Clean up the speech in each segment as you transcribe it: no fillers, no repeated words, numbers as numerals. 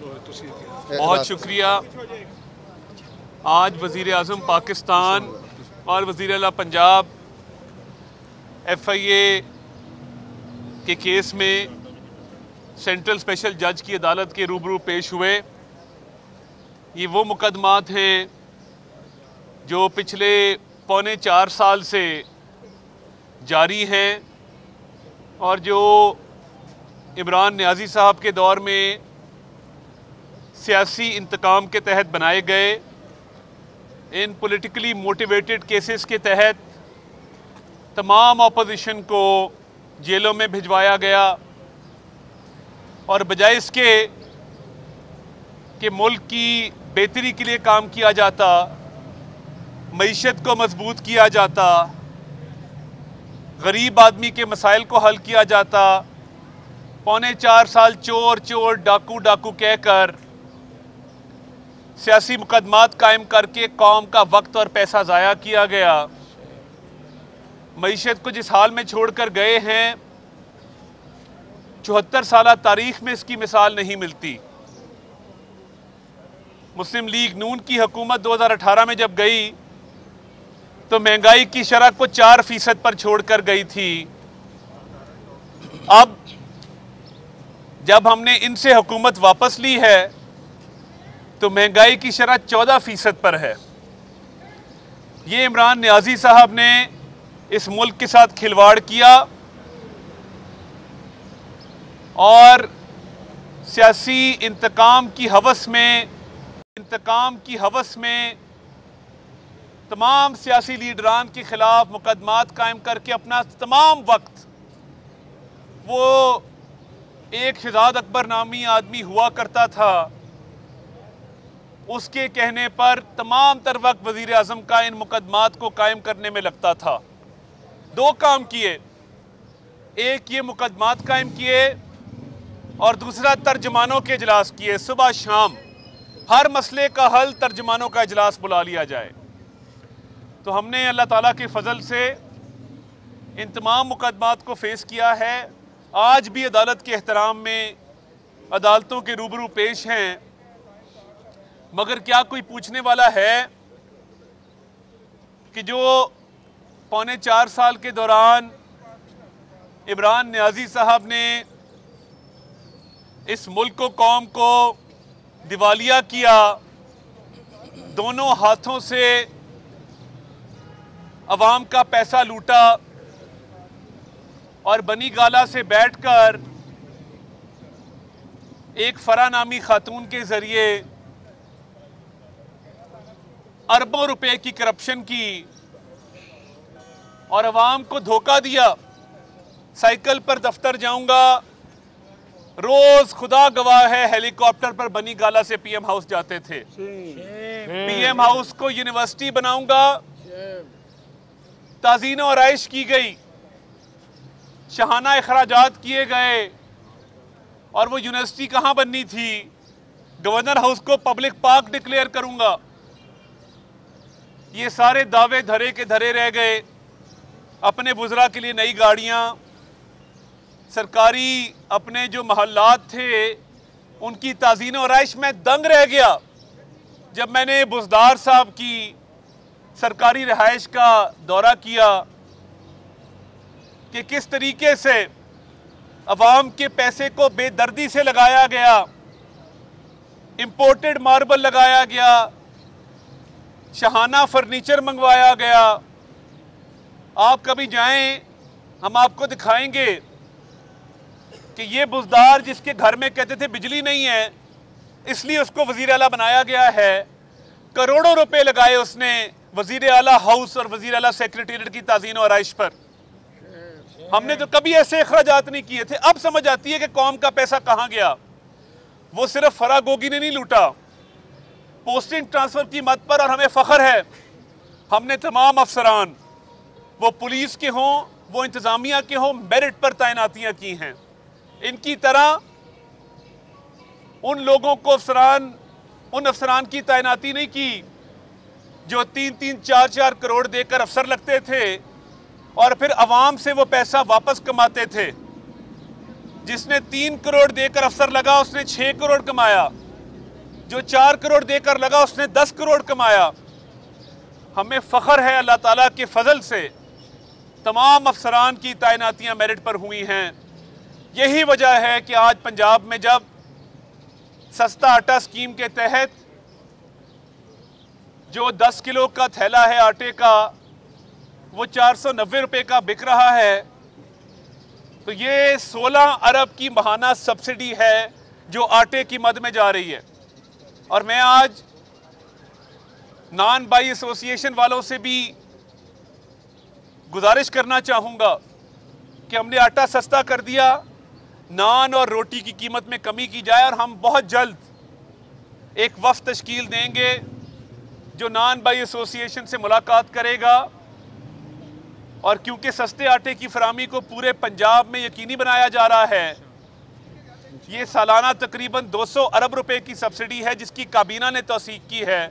बहुत शुक्रिया। आज वज़ीर आज़म पाकिस्तान और वज़ीर आला पंजाब FIA के केस में सेंट्रल स्पेशल जज की अदालत के रूबरू पेश हुए। ये वो मुकदमात हैं जो पिछले पौने 4 साल से जारी हैं और जो इमरान नियाज़ी साहब के दौर में सियासी इंतकाम के तहत बनाए गए। इन पॉलिटिकली मोटिवेटेड केसेस के तहत तमाम अपोजिशन को जेलों में भिजवाया गया और बजाय इसके कि मुल्क की बेहतरी के लिए काम किया जाता, मईशत को मजबूत किया जाता, गरीब आदमी के मसाइल को हल किया जाता, पौने 4 साल चोर चोर डाकू डाकू कहकर सियासी मुकदमात कायम करके कौम का वक्त और पैसा ज़ाया किया गया। मईशत को जिस हाल में छोड़कर गए हैं 74 साल तारीख में इसकी मिसाल नहीं मिलती। मुस्लिम लीग नून की हुकूमत 2018 में जब गई तो महंगाई की शरह को 4% पर छोड़कर गई थी। अब जब हमने इनसे हुकूमत वापस ली है तो महंगाई की शरह 14% पर है। ये इमरान नियाज़ी साहब ने इस मुल्क के साथ खिलवाड़ किया और सियासी इंतकाम की हवस में तमाम सियासी लीडरान के खिलाफ मुकदमात कायम करके अपना तमाम वक्त, वो एक शहजाद अकबर नामी आदमी हुआ करता था, उसके कहने पर तमाम तर वक्त वज़ीर आज़म का इन मुकदमात को कायम करने में लगता था। 2 काम किए, एक ये मुकदमात कायम किए और दूसरा तर्जमानों के इजलास किए। सुबह शाम हर मसले का हल तर्जमानों का इजलास बुला लिया जाए। तो हमने अल्लाह ताला के फजल से इन तमाम मुकदमात को फेस किया है। आज भी अदालत के एहतराम में अदालतों के रूबरू पेश हैं, मगर क्या कोई पूछने वाला है कि जो पौने 4 साल के दौरान इमरान नियाज़ी साहब ने इस मुल्क को, कौम को दिवालिया किया, दोनों हाथों से अवाम का पैसा लूटा और बनी गाला से बैठकर एक फरा नामी खातून के जरिए अरबों रुपए की करप्शन की और अवाम को धोखा दिया। साइकिल पर दफ्तर जाऊंगा, रोज खुदा गवाह है हेलीकॉप्टर पर बनी गाला से PM हाउस जाते थे। PM हाउस को यूनिवर्सिटी बनाऊंगा, ताज़ीन और आइश की गई, शहाना अखराजात किए गए और वो यूनिवर्सिटी कहाँ बननी थी? गवर्नर हाउस को पब्लिक पार्क डिक्लेयर करूंगा। ये सारे दावे धरे के धरे रह गए। अपने वुज़रा के लिए नई गाड़ियाँ, सरकारी अपने जो महल्लात थे उनकी ताज़ीन और आइश में दंग रह गया जब मैंने बुज़दार साहब की सरकारी रिहाइश का दौरा किया कि किस तरीके से अवाम के पैसे को बेदर्दी से लगाया गया, इंपोर्टेड मार्बल लगाया गया, शहाना फर्नीचर मंगवाया गया। आप कभी जाएं, हम आपको दिखाएंगे कि ये बुज़दार जिसके घर में कहते थे बिजली नहीं है इसलिए उसको वज़ीर आला बनाया गया है, करोड़ों रुपए लगाए उसने वज़ीर आला हाउस और वज़ीर आला सेक्रेटेरिएट की ताज़ीन और आइश पर। हमने तो कभी ऐसे अखराजात नहीं किए थे। अब समझ आती है कि कौम का पैसा कहाँ गया। वो सिर्फ फराह गोगी ने नहीं लूटा, पोस्टिंग ट्रांसफर की मद पर, और हमें फ़ख्र है हमने तमाम अफसरान, वो पुलिस के हों, वो इंतज़ामिया के हों, मेरिट पर तैनातियाँ की हैं। इनकी तरह उन लोगों को उन अफसरान की तैनाती नहीं की जो 3-3, 4-4 करोड़ देकर अफसर लगते थे और फिर अवाम से वो पैसा वापस कमाते थे। जिसने 3 करोड़ देकर अफसर लगा उसने 6 करोड़ कमाया। जो 4 करोड़ देकर लगा उसने 10 करोड़ कमाया। हमें फ़ख्र है अल्लाह ताला के फजल से तमाम अफसरान की तैनातियां मेरिट पर हुई हैं। यही वजह है कि आज पंजाब में जब सस्ता आटा स्कीम के तहत जो 10 किलो का थैला है आटे का वो 490 रुपये का बिक रहा है, तो ये 16 अरब की माहाना सब्सिडी है जो आटे की मद में जा रही है। और मैं आज नान बाई एसोसिएशन वालों से भी गुजारिश करना चाहूँगा कि हमने आटा सस्ता कर दिया, नान और रोटी की कीमत में कमी की जाए। और हम बहुत जल्द एक वफ्द तश्कील देंगे जो नान बाई एसोसिएशन से मुलाकात करेगा, और क्योंकि सस्ते आटे की फरामी को पूरे पंजाब में यकीनी बनाया जा रहा है, ये सालाना तकरीबन 200 अरब रुपए की सब्सिडी है जिसकी काबीना ने तौसीक की है।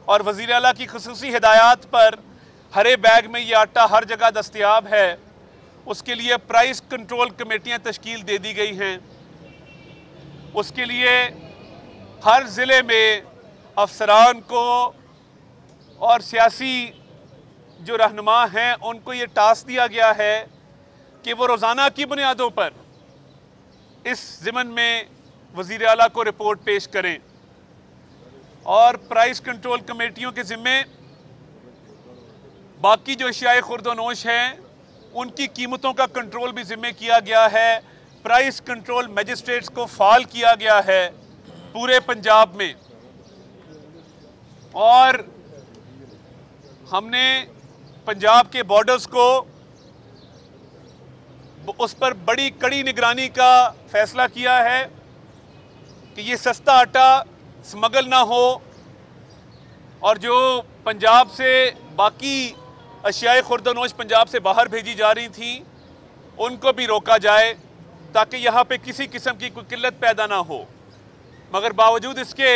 और वज़ीर आला की खुसूसी हिदायत पर हरे बैग में ये आटा हर जगह दस्तयाब है। उसके लिए प्राइस कंट्रोल कमेटियाँ तश्कील दे दी गई हैं। उसके लिए हर ज़िले में अफसरान को और सियासी जो रहनुमा हैं उनको ये टास्क दिया गया है कि वो रोज़ाना की बुनियादों पर इस ज़िमन में वज़ीर आला को रिपोर्ट पेश करें। और प्राइस कंट्रोल कमेटियों के ज़िम्मे बाकी जो अशियाए खुर्दोनोश हैं उनकी कीमतों का कंट्रोल भी ज़िम्मे किया गया है। प्राइस कंट्रोल मजिस्ट्रेट्स को फाल किया गया है पूरे पंजाब में। और हमने पंजाब के बॉर्डर्स को उस पर बड़ी कड़ी निगरानी का फैसला किया है कि ये सस्ता आटा स्मगल ना हो, और जो पंजाब से बाकी अशियाए खुर्दनोश पंजाब से बाहर भेजी जा रही थी उनको भी रोका जाए ताकि यहाँ पे किसी किस्म की कोई किल्लत पैदा ना हो। मगर बावजूद इसके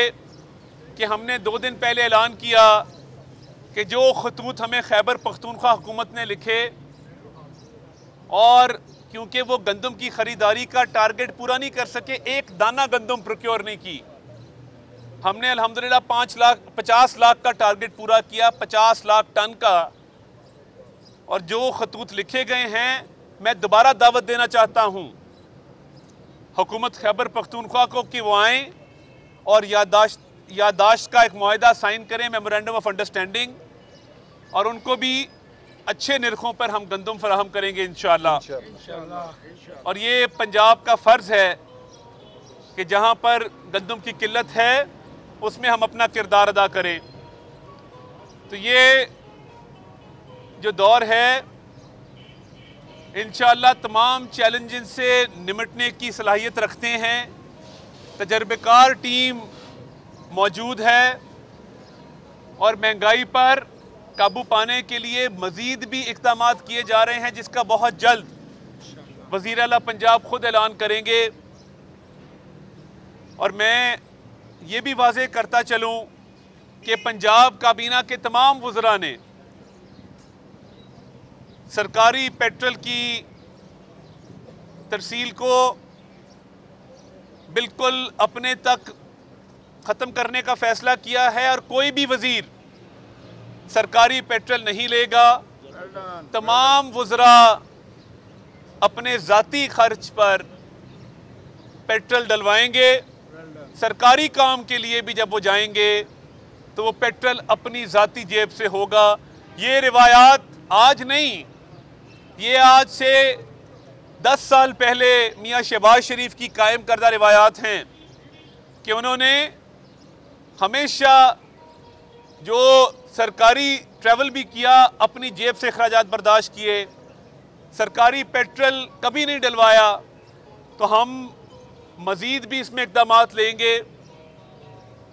कि हमने 2 दिन पहले ऐलान किया कि जो खतूत हमें खैबर पख्तूनख्वा हुकूमत ने लिखे, और क्योंकि वो गंदम की ख़रीदारी का टारगेट पूरा नहीं कर सके, एक दाना गंदम प्रोक्योर नहीं की, हमने अल्हम्दुलिल्लाह 50 लाख का टारगेट पूरा किया, 50 लाख टन का। और जो खतूत लिखे गए हैं, मैं दोबारा दावत देना चाहता हूँ हुकूमत खैबर पख्तूनख्वा को कि वो आएँ और यादाश्त का एक मुआहदा साइन करें, मेमोरेंडम ऑफ अंडरस्टैंडिंग, और उनको भी अच्छे निरखों पर हम गंदम फराहम करेंगे इंशाअल्लाह। और ये पंजाब का फ़र्ज़ है कि जहाँ पर गंदम की किल्लत है उसमें हम अपना किरदार अदा करें। तो ये जो दौर है इंशाअल्लाह तमाम चैलेंजेस से निमटने की सलाहियत रखते हैं। तजर्बेकार टीम मौजूद है और महंगाई पर काबू पाने के लिए मज़ीद भी इक़दामात किए जा रहे हैं, जिसका बहुत जल्द वज़ीर आला पंजाब खुद ऐलान करेंगे। और मैं ये भी वाज़ेह करता चलूँ कि पंजाब काबीना के तमाम वज़रा ने सरकारी पेट्रोल की तरसील को बिल्कुल अपने तक ख़त्म करने का फ़ैसला किया है, और कोई भी वज़ीर सरकारी पेट्रोल नहीं लेगा। तमाम वज़रा अपने ज़ाती खर्च पर पेट्रोल डलवाएंगे। सरकारी काम के लिए भी जब वो जाएंगे तो वो पेट्रोल अपनी ज़ाती जेब से होगा। ये रिवायात आज नहीं, ये आज से 10 साल पहले मियाँ शहबाज शरीफ की कायम करदा रिवायात हैं कि उन्होंने हमेशा जो सरकारी ट्रैवल भी किया अपनी जेब से अखराजात बर्दाश्त किए, सरकारी पेट्रोल कभी नहीं डलवाया। तो हम मज़ीद भी इसमें इक़दामात लेंगे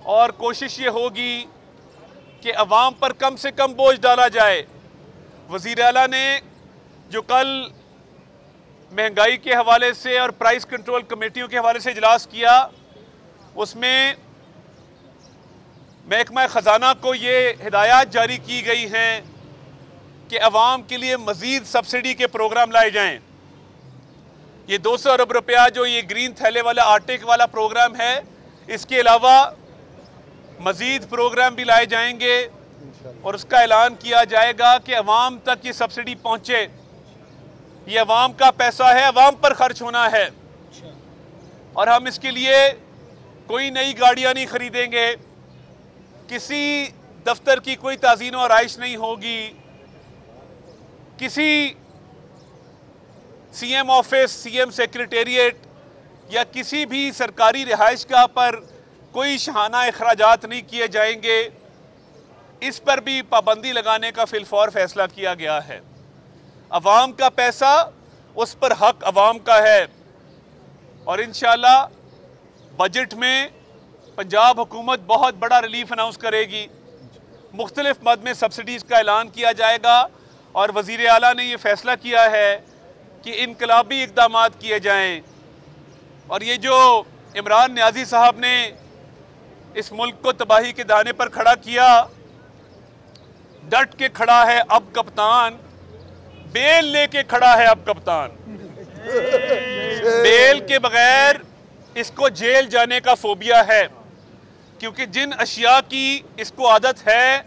और कोशिश ये होगी कि अवाम पर कम से कम बोझ डाला जाए। वज़ीर आला ने जो कल महंगाई के हवाले से और प्राइस कंट्रोल कमेटियों के हवाले से इजलास किया, उसमें महकमा ख़जाना को ये हिदायत जारी की गई हैं कि अवाम के लिए मज़ीद सब्सिडी के प्रोग्राम लाए जाएं। ये 200 अरब रुपया जो ये ग्रीन थैले वाला आटे वाला प्रोग्राम है, इसके अलावा मज़ीद प्रोग्राम भी लाए जाएंगे और उसका ऐलान किया जाएगा कि अवाम तक ये सब्सिडी पहुँचे। ये अवाम का पैसा है, अवाम पर खर्च होना है और हम इसके लिए कोई नई गाड़ियाँ नहीं खरीदेंगे, किसी दफ्तर की कोई ताज़ीन और आइश नहीं होगी, किसी सीएम ऑफिस, सीएम सेक्रेटेरिएट या किसी भी सरकारी रिहाइशगाह पर कोई शहाना अखराजात नहीं किए जाएंगे। इस पर भी पाबंदी लगाने का फिलफौर फैसला किया गया है। अवाम का पैसा, उस पर हक अवाम का है और इंशाल्लाह बजट में पंजाब हुकूमत बहुत बड़ा रिलीफ अनाउंस करेगी। मुख्तलिफ मद में सब्सिडीज़ का ऐलान किया जाएगा और वज़ीर आला ने यह फ़ैसला किया है कि इनकलाबी इक़दामात किए जाएं। और ये जो इमरान नियाज़ी साहब ने इस मुल्क को तबाही के दाने पर खड़ा किया, डट के खड़ा है अब कप्तान, बेल लेके खड़ा है अब कप्तान। बेल के बगैर इसको जेल जाने का फोबिया है, क्योंकि जिन अशिया की इसको आदत है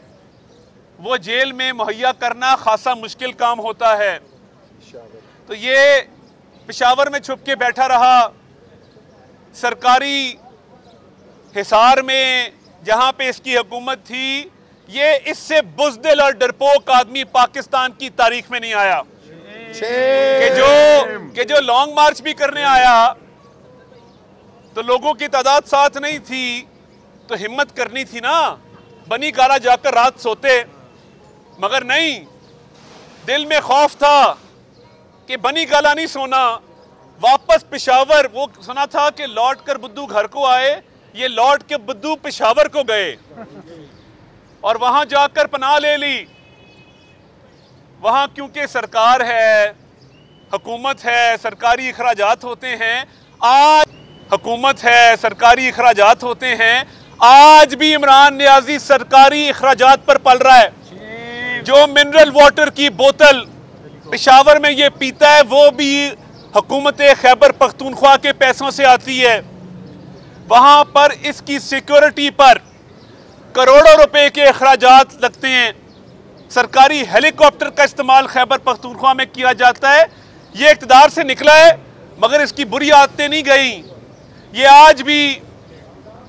वो जेल में मुहैया करना खासा मुश्किल काम होता है। तो ये पेशावर में छुप के बैठा रहा, सरकारी हिसार में जहां पे इसकी हुकूमत थी। ये इससे बुज़दिल और डरपोक आदमी पाकिस्तान की तारीख में नहीं आया कि जो लॉन्ग मार्च भी करने आया तो लोगों की तादाद साथ नहीं थी, तो हिम्मत करनी थी ना, बनी गाला जाकर रात सोते। मगर नहीं, दिल में खौफ था कि बनी गाला नहीं सोना, वापस पेशावर। वो सुना था कि लौट कर बुद्धू घर को आए, ये लौट के बुद्धू पेशावर को गए और वहां जाकर पनाह ले ली। वहां क्योंकि सरकार है, हुकूमत है, सरकारी अखराजात होते हैं। आज हुकूमत है, सरकारी अखराजात होते हैं। आज भी इमरान नियाज़ी सरकारी अखराजात पर पल रहा है। जो मिनरल वाटर की बोतल पेशावर में ये पीता है वो भी हुकूमत खैबर पख्तूनख्वा के पैसों से आती है। वहां पर इसकी सिक्योरिटी पर करोड़ों रुपए के अखराजात लगते हैं। सरकारी हेलीकॉप्टर का इस्तेमाल खैबर पख्तूनख्वा में किया जाता है। ये इक़्तिदार से निकला है मगर इसकी बुरी आदतें नहीं गई। ये आज भी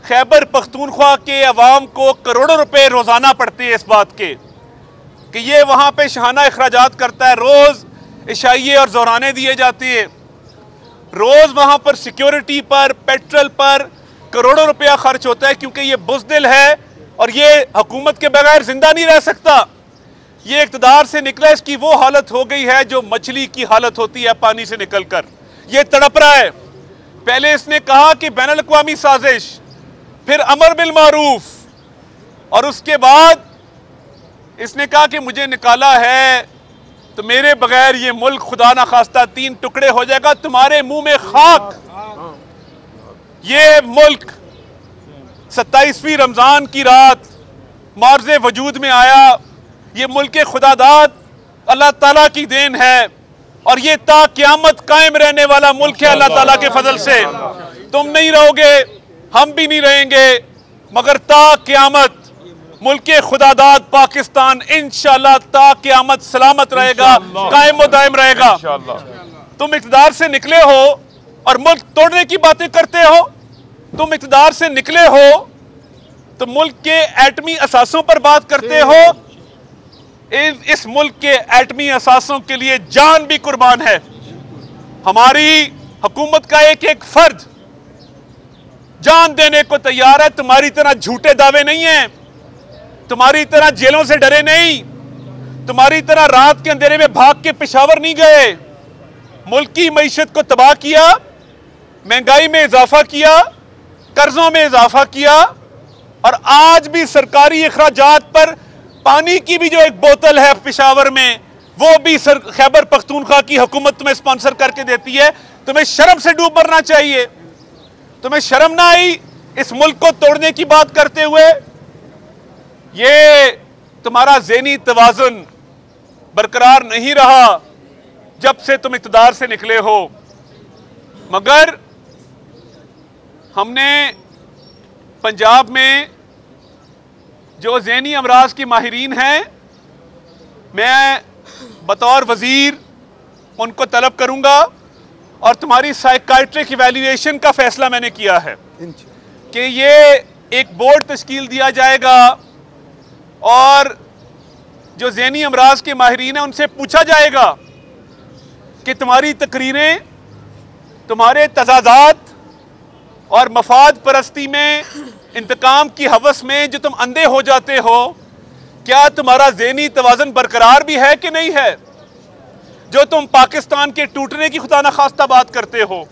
खैबर पख्तूनख्वा के अवाम को करोड़ों रुपए रोजाना पड़ते हैं इस बात के कि ये वहां पे शहाना अखराजात करता है। रोज इशाइये और जोराने दिए जाते हैं, रोज वहां पर सिक्योरिटी पर, पेट्रोल पर करोड़ों रुपया खर्च होता है, क्योंकि ये बुज़दिल है और ये हुकूमत के बगैर जिंदा नहीं रह सकता। ये इक़्तिदार से निकला, इसकी वो हालत हो गई है जो मछली की हालत होती है पानी से निकलकर। ये तड़प रहा है। पहले इसने कहा कि बैनुल अक़वामी साजिश, फिर अमर बिल मारूफ और उसके बाद इसने कहा कि मुझे निकाला है तो मेरे बगैर ये मुल्क खुदा ना खास्ता 3 टुकड़े हो जाएगा, तुम्हारे मुंह में खाक। ये मुल्क 27वीं रमजान की रात मार्ज़े वजूद में आया। ये मुल्क खुदादाद अल्लाह ताला की देन है और ये ता क़यामत कायम रहने वाला मुल्क है अल्लाह ताला के फजल से। तुम नहीं रहोगे, हम भी नहीं रहेंगे, मगर ता क़यामत मुल्क खुदादाद पाकिस्तान इंशाअल्लाह ता क़यामत सलामत रहेगा, कायम व दायम रहेगा। तुम इक़्तिदार से निकले हो और मुल्क तोड़ने की बातें करते हो। तुम इक़्तिदार से निकले हो तो मुल्क के एटमी असासों पर बात करते हो। इस मुल्क के एटमी असासों के लिए जान भी कुर्बान है। हमारी हुकूमत का एक एक फर्द जान देने को तैयार है। तुम्हारी तरह झूठे दावे नहीं है, तुम्हारी तरह जेलों से डरे नहीं, तुम्हारी तरह रात के अंधेरे में भाग के पेशावर नहीं गए। मुल्क की मईशत को तबाह किया, महंगाई में इजाफा किया, कर्जों में इजाफा किया और आज भी सरकारी अखराजात पर पानी की भी जो एक बोतल है पेशावर में वो भी खैबर पख्तूनख्वा की हुकूमत तुम्हें स्पॉन्सर करके देती है। तुम्हें शर्म से डूब मरना चाहिए। तुम्हें शर्म ना आई इस मुल्क को तोड़ने की बात करते हुए? ये तुम्हारा ज़हनी तवाज़ुन बरकरार नहीं रहा जब से तुम इक़्तिदार से निकले हो। मगर हमने पंजाब में जो ज़हनी अमराज की माहिरीन हैं, मैं बतौर वज़ीर उनको तलब करूंगा और तुम्हारी साइकाइट्रिक इवैल्यूएशन का फैसला मैंने किया है कि ये एक बोर्ड तश्कील दिया जाएगा और जो ज़हनी अमराज के माहिरीन हैं उनसे पूछा जाएगा कि तुम्हारी तकरीरें, तुम्हारे तज़ादात और मफाद परस्ती में, इंतकाम की हवस में जो तुम अंधे हो जाते हो, क्या तुम्हारा ज़हनी तवाज़ुन बरकरार भी है कि नहीं है? जो तुम पाकिस्तान के टूटने की खुदा न खास्ता बात करते हो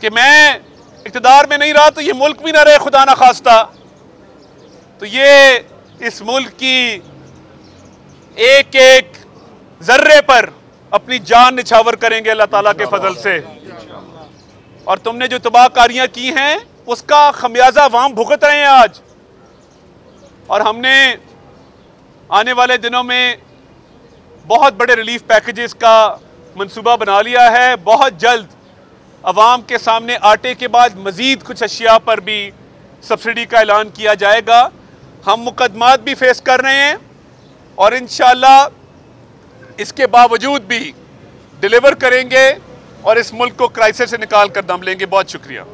कि मैं इक़्तिदार में नहीं रहा तो ये मुल्क भी ना रहे खुदा न खास्ता, तो ये इस मुल्क की एक एक जर्रे पर अपनी जान निछावर करेंगे अल्लाह ताला के फजल से। और तुमने जो तबाहकारियां की हैं उसका खमियाजा वाम भुगत रहे हैं आज। और हमने आने वाले दिनों में बहुत बड़े रिलीफ पैकेजेस का मंसूबा बना लिया है। बहुत जल्द अवाम के सामने आटे के बाद मजीद कुछ अशिया पर भी सब्सिडी का ऐलान किया जाएगा। हम मुकदमात भी फेस कर रहे हैं और इंशाअल्लाह इसके बावजूद भी डिलीवर करेंगे और इस मुल्क को क्राइसिस से निकाल कर दम लेंगे। बहुत शुक्रिया।